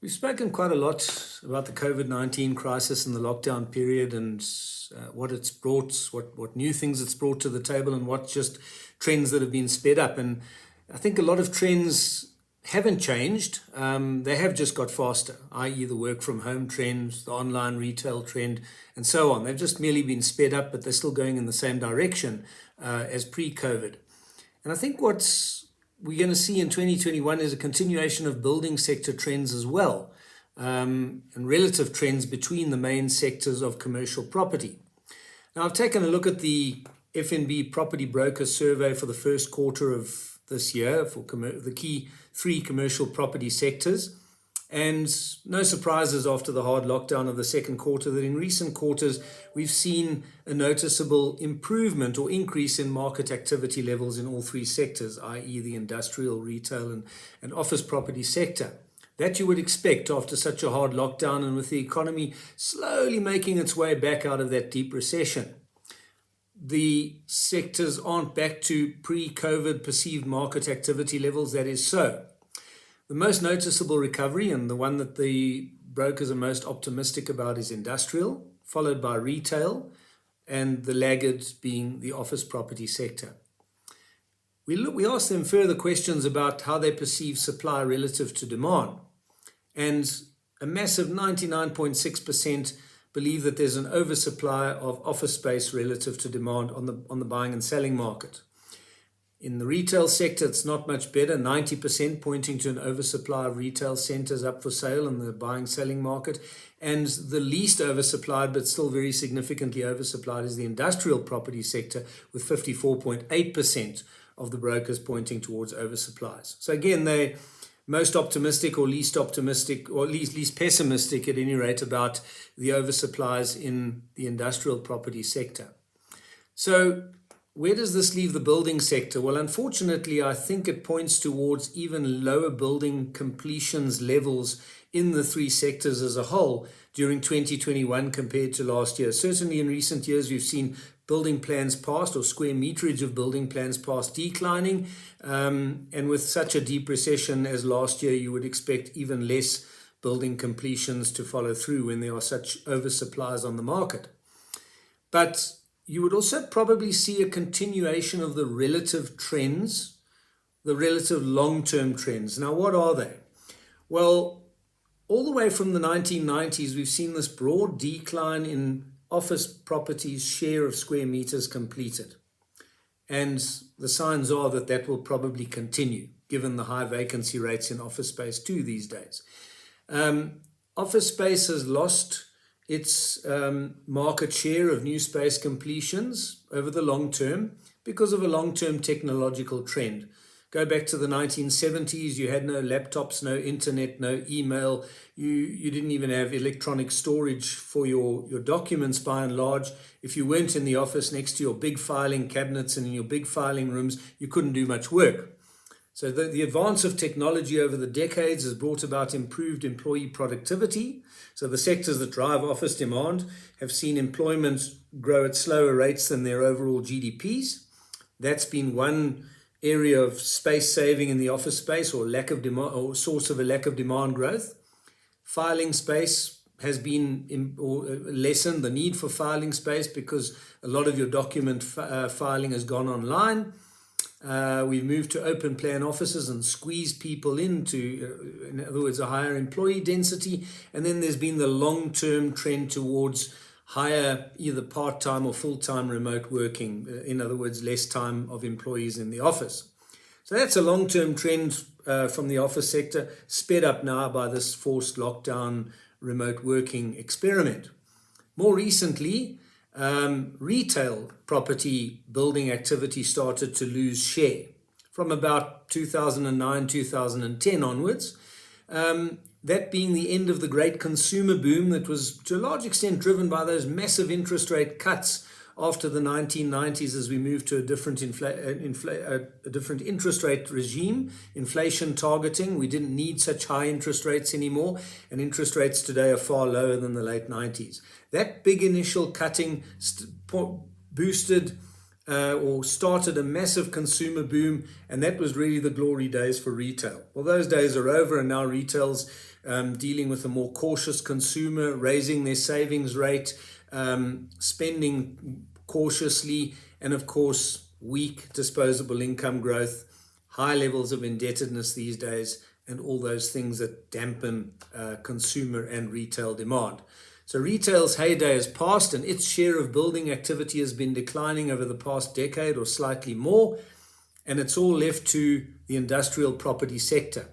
We've spoken quite a lot about the COVID-19 crisis and the lockdown period and what it's brought, what new things it's brought to the table and what just trends that have been sped up. And I think a lot of trends haven't changed. They have just got faster, i.e. the work from home trends, the online retail trend, and so on. They've just merely been sped up, but they're still going in the same direction as pre-COVID. And I think what's we're going to see in 2021 is a continuation of building sector trends as well, and relative trends between the main sectors of commercial property. Now, I've taken a look at the FNB Property Broker Survey for the first quarter of this year for the key three commercial property sectors. And no surprises after the hard lockdown of the second quarter that in recent quarters we've seen a noticeable improvement or increase in market activity levels in all three sectors, i.e. the industrial, retail and office property sector. That you would expect after such a hard lockdown and with the economy slowly making its way back out of that deep recession. The sectors aren't back to pre-COVID perceived market activity levels, that is so. The most noticeable recovery, and the one that the brokers are most optimistic about, is industrial, followed by retail, and the laggards being the office property sector. We asked them further questions about how they perceive supply relative to demand, and a massive 99.6% believe that there's an oversupply of office space relative to demand on the buying and selling market. In the retail sector, it's not much better, 90% pointing to an oversupply of retail centers up for sale in the buying-selling market. And the least oversupplied, but still very significantly oversupplied, is the industrial property sector, with 54.8% of the brokers pointing towards oversupplies. So again, they're most optimistic or least optimistic, or at least pessimistic at any rate, about the oversupplies in the industrial property sector. So where does this leave the building sector? Well, unfortunately, I think it points towards even lower building completions levels in the three sectors as a whole during 2021 compared to last year. Certainly in recent years, we've seen building plans passed or square meterage of building plans passed declining. And with such a deep recession as last year, you would expect even less building completions to follow through when there are such oversupplies on the market. But you would also probably see a continuation of the relative trends, the relative long-term trends. Now, what are they? Well, all the way from the 1990s, we've seen this broad decline in office properties' share of square meters completed. And the signs are that that will probably continue, given the high vacancy rates in office space too these days. Office space has lost its market share of new space completions over the long term because of a long-term technological trend. Go back to the 1970s, you had no laptops, no internet, no email. You didn't even have electronic storage for your documents by and large. If you weren't in the office next to your big filing cabinets and in your big filing rooms, you couldn't do much work. So the advance of technology over the decades has brought about improved employee productivity. So the sectors that drive office demand have seen employment grow at slower rates than their overall GDPs. That's been one area of space saving in the office space, or lack of demand, or source of a lack of demand growth. Filing space has been lessened, the need for filing space, because a lot of your document filing has gone online. We've moved to open plan offices and squeezed people into, in other words, a higher employee density. And then there's been the long-term trend towards higher either part-time or full-time remote working. In other words, less time of employees in the office. So that's a long-term trend from the office sector, sped up now by this forced lockdown remote working experiment. More recently, retail property building activity started to lose share from about 2009, 2010 onwards. That being the end of the great consumer boom that was to a large extent driven by those massive interest rate cuts after the 1990s as we moved to a different interest rate regime, inflation targeting. We didn't need such high interest rates anymore, and interest rates today are far lower than the late 90s. That big initial cutting boosted or started a massive consumer boom, and that was really the glory days for retail. Well, those days are over, and now retail's dealing with a more cautious consumer, raising their savings rate, spending cautiously, and of course, weak disposable income growth, high levels of indebtedness these days, and all those things that dampen consumer and retail demand. So retail's heyday has passed, and its share of building activity has been declining over the past decade or slightly more, and it's all left to the industrial property sector.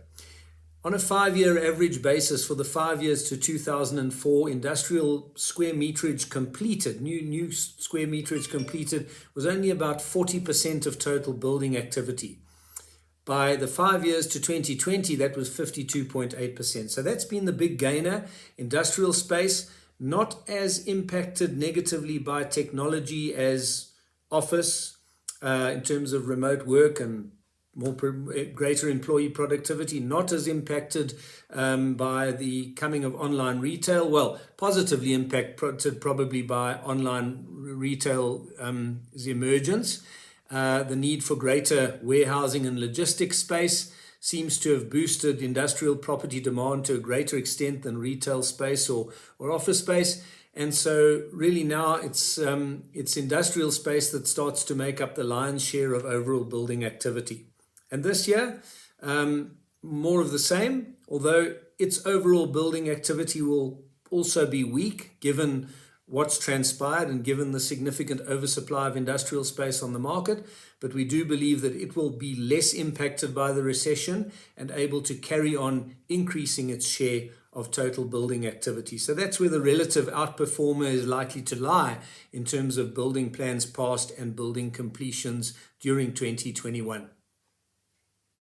On a 5-year average basis for the 5 years to 2004, industrial square meterage completed, new square meterage completed, was only about 40% of total building activity. By the 5 years to 2020, that was 52.8%. So that's been the big gainer. Industrial space, not as impacted negatively by technology as office in terms of remote work and greater employee productivity, not as impacted by the coming of online retail. Well, positively impacted probably by online retail's emergence. The need for greater warehousing and logistics space seems to have boosted industrial property demand to a greater extent than retail space or office space. And so really now it's industrial space that starts to make up the lion's share of overall building activity. And this year, more of the same, although its overall building activity will also be weak given what's transpired and given the significant oversupply of industrial space on the market. But we do believe that it will be less impacted by the recession and able to carry on increasing its share of total building activity. So that's where the relative outperformer is likely to lie in terms of building plans passed and building completions during 2021.